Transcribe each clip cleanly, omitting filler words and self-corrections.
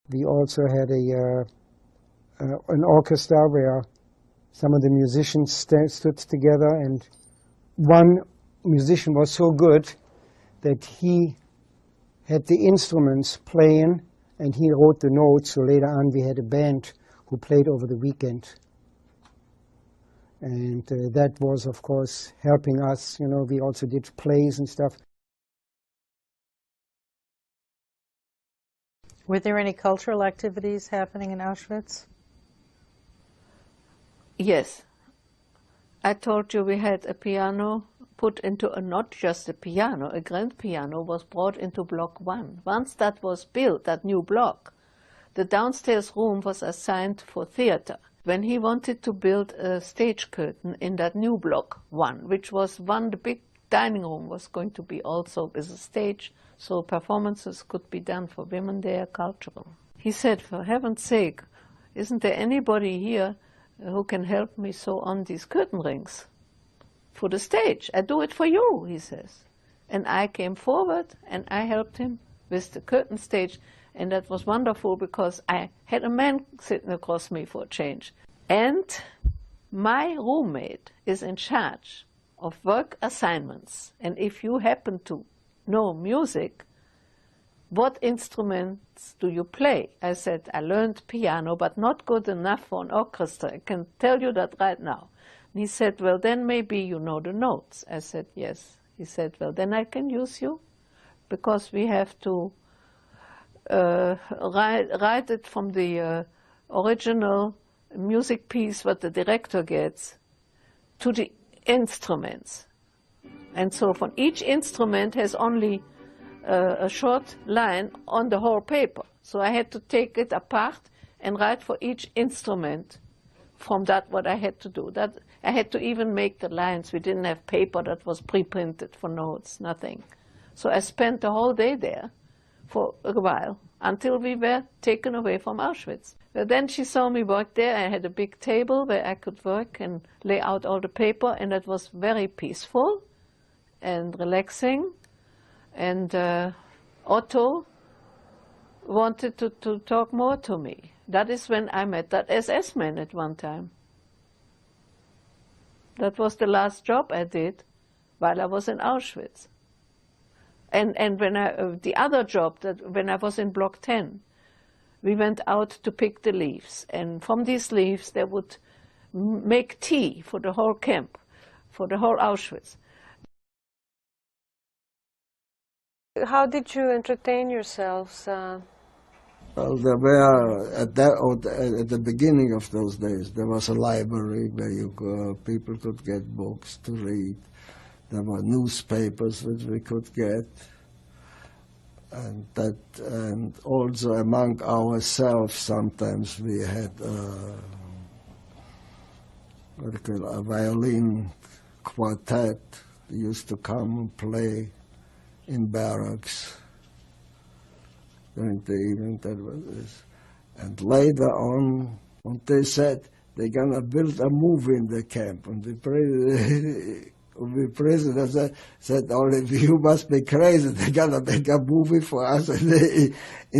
We also had an orchestra where some of the musicians stood together, and one musician was so good that he had the instruments playing and he wrote the notes, so later on we had a band who played over the weekend. And that was, of course, helping us. You know, we also did plays and stuff. Were there any cultural activities happening in Auschwitz? Yes. I told you we had a piano put into not just a piano, a grand piano was brought into Block 1. Once that was built, that new block, the downstairs room was assigned for theater. When he wanted to build a stage curtain in that new Block 1, which was the big dining room was going to be also with a stage, so performances could be done for women there, cultural. He said, for heaven's sake, isn't there anybody here who can help me sew on these curtain rings for the stage? I do it for you, he says. And I came forward and I helped him with the curtain stage, and that was wonderful because I had a man sitting across me for a change. And my roommate is in charge of work assignments, and if you happen to know music, what instruments do you play? I said, I learned piano, but not good enough for an orchestra. I can tell you that right now. And he said, well, then maybe you know the notes. I said, yes. He said, well, then I can use you, because we have to write it from the original music piece, what the director gets, to the instruments. And so from each instrument has only a short line on the whole paper. So I had to take it apart and write for each instrument from that what I had to do. That I had to even make the lines. We didn't have paper that was pre-printed for notes, nothing. So I spent the whole day there for a while until we were taken away from Auschwitz. But then she saw me work there. I had a big table where I could work and lay out all the paper, and it was very peaceful and relaxing. And Otto wanted to talk more to me. That is when I met that SS man at one time. That was the last job I did while I was in Auschwitz. And when the other job, when I was in Block 10, we went out to pick the leaves. And from these leaves, they would make tea for the whole camp, for the whole Auschwitz. How did you entertain yourselves? Well, there were, at the beginning of those days, there was a library where people could get books to read. There were newspapers which we could get. And also among ourselves, sometimes we had a violin quartet. They used to come and play in barracks during the evening. That was this. And later on, when they said they're gonna build a movie in the camp, and the president said, "Only you must be crazy. They're gonna make a movie for us in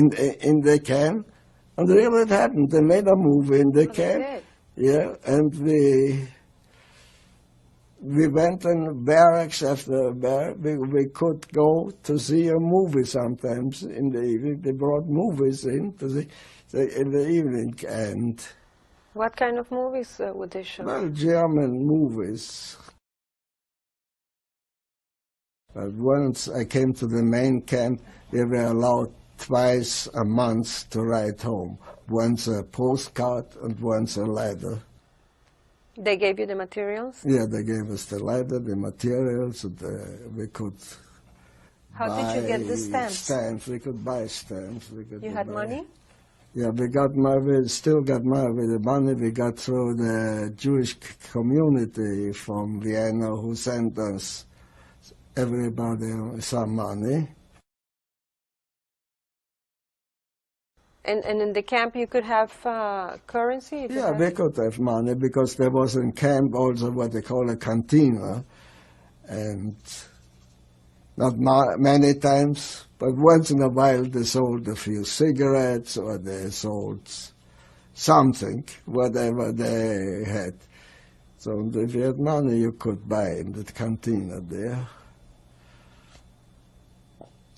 the camp." And really it happened. They made a movie in the camp. Yeah, and we went in barracks after barracks. We could go to see a movie sometimes in the evening. They brought movies in in the evening. And what kind of movies would they show? Well, German movies. But once I came to the main camp, we were allowed twice a month to write home. Once a postcard and once a letter. They gave you the materials? Yeah, they gave us the letter, the materials, and we could How did you get the stamps? Stamps. We could buy stamps. You had money? Yeah, we still got money. The money we got through the Jewish community from Vienna, who sent us everybody some money. And in the camp you could have currency? Yeah, we could have money because there was in camp also what they call a cantina. And Not many times, but once in a while they sold a few cigarettes or they sold something, whatever they had. So if you had money, you could buy in the cantina there.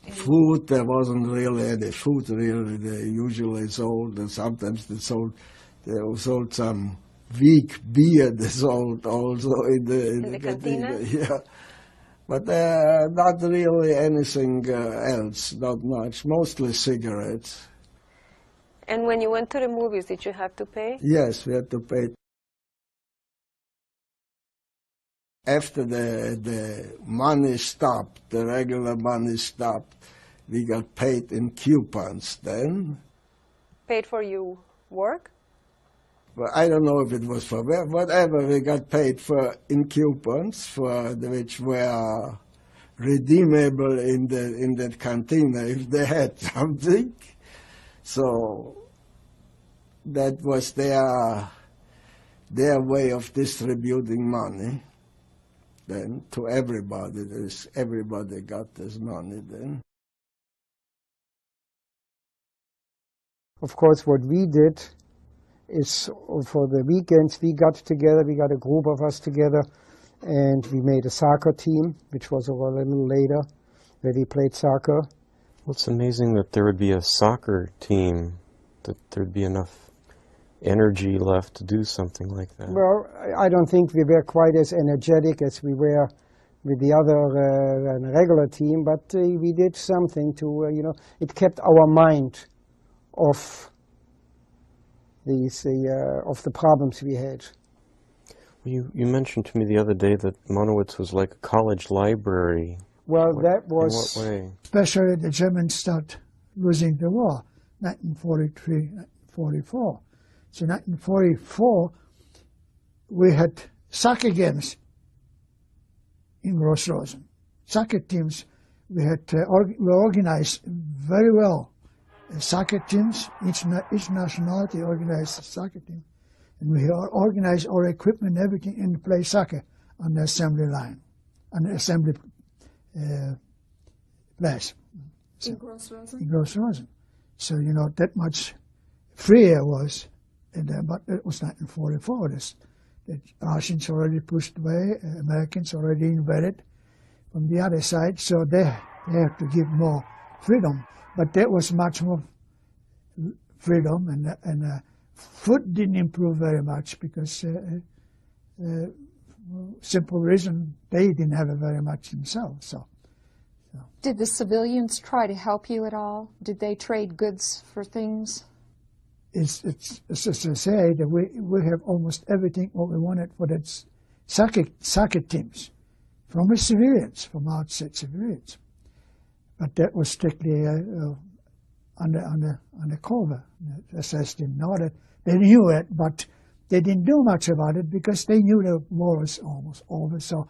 Food, there wasn't really any food, really. They usually sold, and sometimes they sold some weak beer, they sold also in the cantina. Yeah. But not really anything else, not much, mostly cigarettes. And when you went to the movies, did you have to pay? Yes, we had to pay. After the money stopped, the regular money stopped, we got paid in coupons then. Paid for your work? Well, I don't know if it was for whatever we got paid for in coupons, for which were redeemable in that cantina if they had something. So that was their way of distributing money then to everybody. Everybody got this money then. Of course, what we did is for the weekends we got together, we got a group of us together, and we made a soccer team, which was a little later, where we played soccer. Well, it's amazing that there would be a soccer team, that there'd be enough energy left to do something like that. Well, I don't think we were quite as energetic as we were with the other regular team, but we did something to, it kept our mind off of the problems we had. Well, you mentioned to me the other day that Monowitz was like a college library. Well, that was... In what way? Especially the Germans start losing the war, 1943, 1944. So 1944, we had soccer games in Gross-Rosen. Soccer teams, we organized very well. Soccer teams, each nationality organized a soccer team. And we organized our equipment and everything and play soccer on the assembly line, on the assembly place. So, in Gross-Rosen? In Gross-Rosen. So, that much freer was. But it was 1944. The Russians already pushed away, Americans already invaded from the other side, so they have to give more freedom. But there was much more freedom, and food didn't improve very much because simple reason they didn't have it very much themselves. So. Did the civilians try to help you at all? Did they trade goods for things? It's as I say, that we have almost everything what we wanted for that soccer teams, from the civilians, from outside civilians. But that was strictly on the cover. The SS didn't know that. They knew it, but they didn't do much about it because they knew the war was almost over. So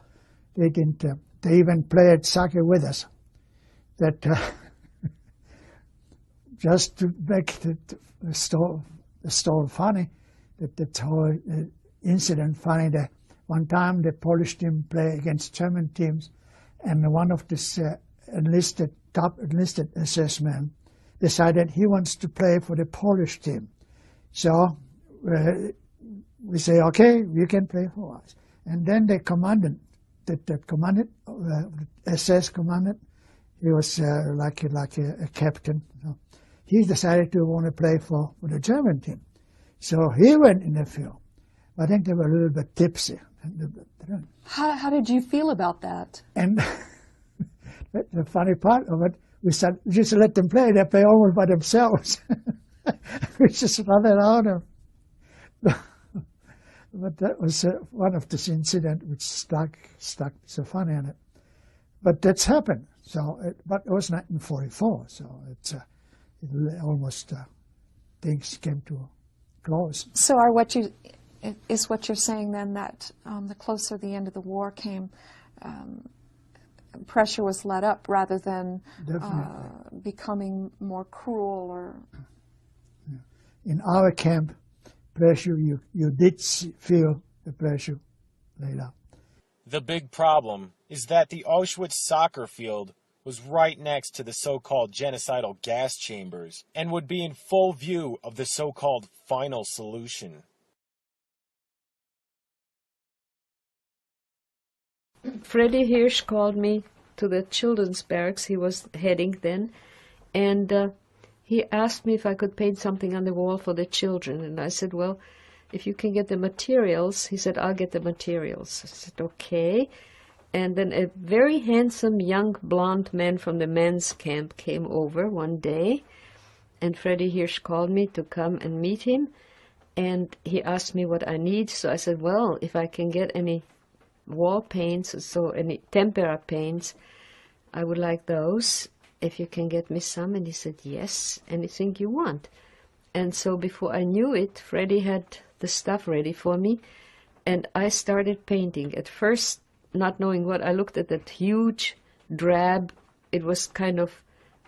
they didn't. They even played soccer with us. That just to make the story funny, that whole incident funny. That one time the Polish team play against German teams, and one of this top enlisted SS men decided he wants to play for the Polish team. So we say, okay, you can play for us. And then the commandant, SS commandant, he was like a captain. He decided to want to play for the German team. So he went in the field. I think they were a little bit tipsy. How did you feel about that? And the funny part of it, we said, just let them play. They play almost by themselves. We just run around them. But that was one of this incident which stuck so funny in it. But that's happened. So, but it was 1944. So it's almost things came to a close. So is what you're saying then that the closer the end of the war came, pressure was let up rather than becoming more cruel or... In our camp, pressure, you did feel the pressure laid up. The big problem is that the Auschwitz soccer field was right next to the so-called genocidal gas chambers and would be in full view of the so-called final solution. Freddie Hirsch called me to the children's barracks. He was heading then, and he asked me if I could paint something on the wall for the children. And I said, well, if you can get the materials. He said, I'll get the materials. I said, okay. And then a very handsome young blonde man from the men's camp came over one day, and Freddie Hirsch called me to come and meet him, and he asked me what I need. So I said, well, if I can get any wall paints, so any tempera paints, I would like those, if you can get me some. And he said, yes, anything you want. And so before I knew it, Freddie had the stuff ready for me, and I started painting. At first, not knowing what, I looked at that huge drab, it was kind of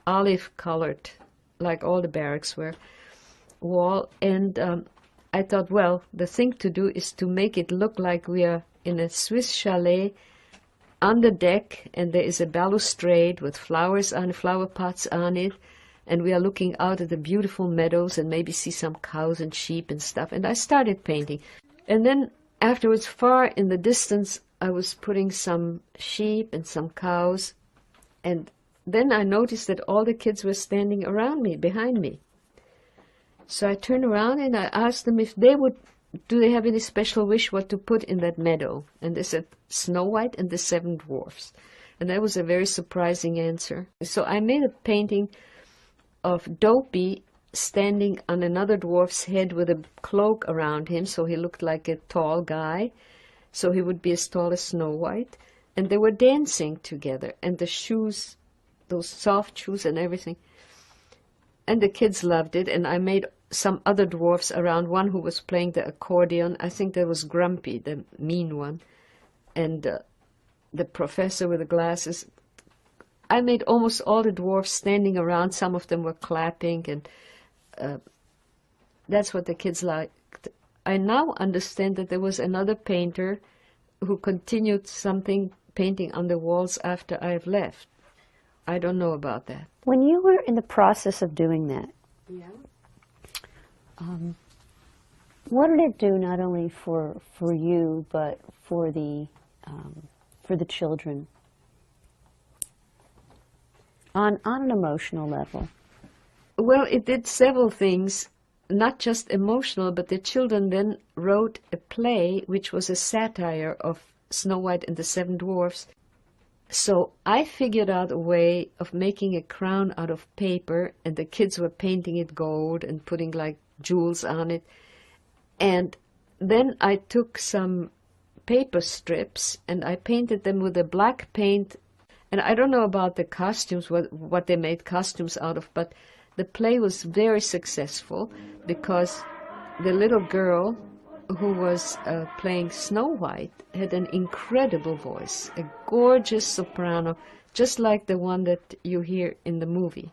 olive-colored, like all the barracks were, wall, and I thought, well, the thing to do is to make it look like we are in a Swiss chalet on the deck, and there is a balustrade with flowers on, flower pots on it, and we are looking out at the beautiful meadows and maybe see some cows and sheep and stuff. And I started painting. And then afterwards, far in the distance, I was putting some sheep and some cows, and then I noticed that all the kids were standing around me, behind me. So I turned around and I asked them if they would, do they have any special wish what to put in that meadow? And they said, Snow White and the Seven Dwarfs. And that was a very surprising answer. So I made a painting of Dopey standing on another dwarf's head with a cloak around him, so he looked like a tall guy. So he would be as tall as Snow White. And they were dancing together. And the shoes, those soft shoes and everything. And the kids loved it. And I made some other dwarfs around, one who was playing the accordion. I think that was Grumpy, the mean one. And the professor with the glasses. I made almost all the dwarfs standing around. Some of them were clapping. And that's what the kids liked. I now understand that there was another painter who continued something, painting on the walls after I've left. I don't know about that. When you were in the process of doing that, what did it do not only for you, but for the children on an emotional level? Well, it did several things. Not just emotional, but the children then wrote a play which was a satire of Snow White and the Seven Dwarfs. So I figured out a way of making a crown out of paper, and the kids were painting it gold and putting like jewels on it. And then I took some paper strips and I painted them with a black paint. And I don't know about the costumes, what they made costumes out of, but the play was very successful because the little girl who was playing Snow White had an incredible voice, a gorgeous soprano, just like the one that you hear in the movie.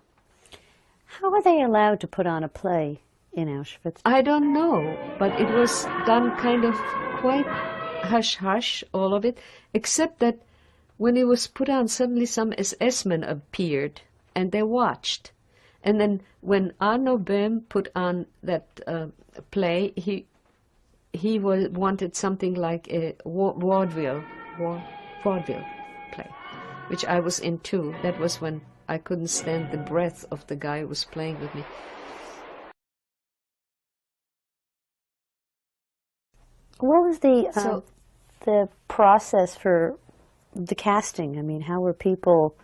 How are they allowed to put on a play in Auschwitz? I don't know, but it was done kind of quite hush-hush, all of it, except that when it was put on, suddenly some SS-men appeared, and they watched. And then when Arno Böhm put on that play, he wanted something like a vaudeville play, which I was in too. That was when I couldn't stand the breath of the guy who was playing with me. What was the process for the casting? I mean, how were people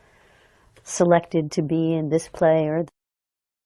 selected to be in this play or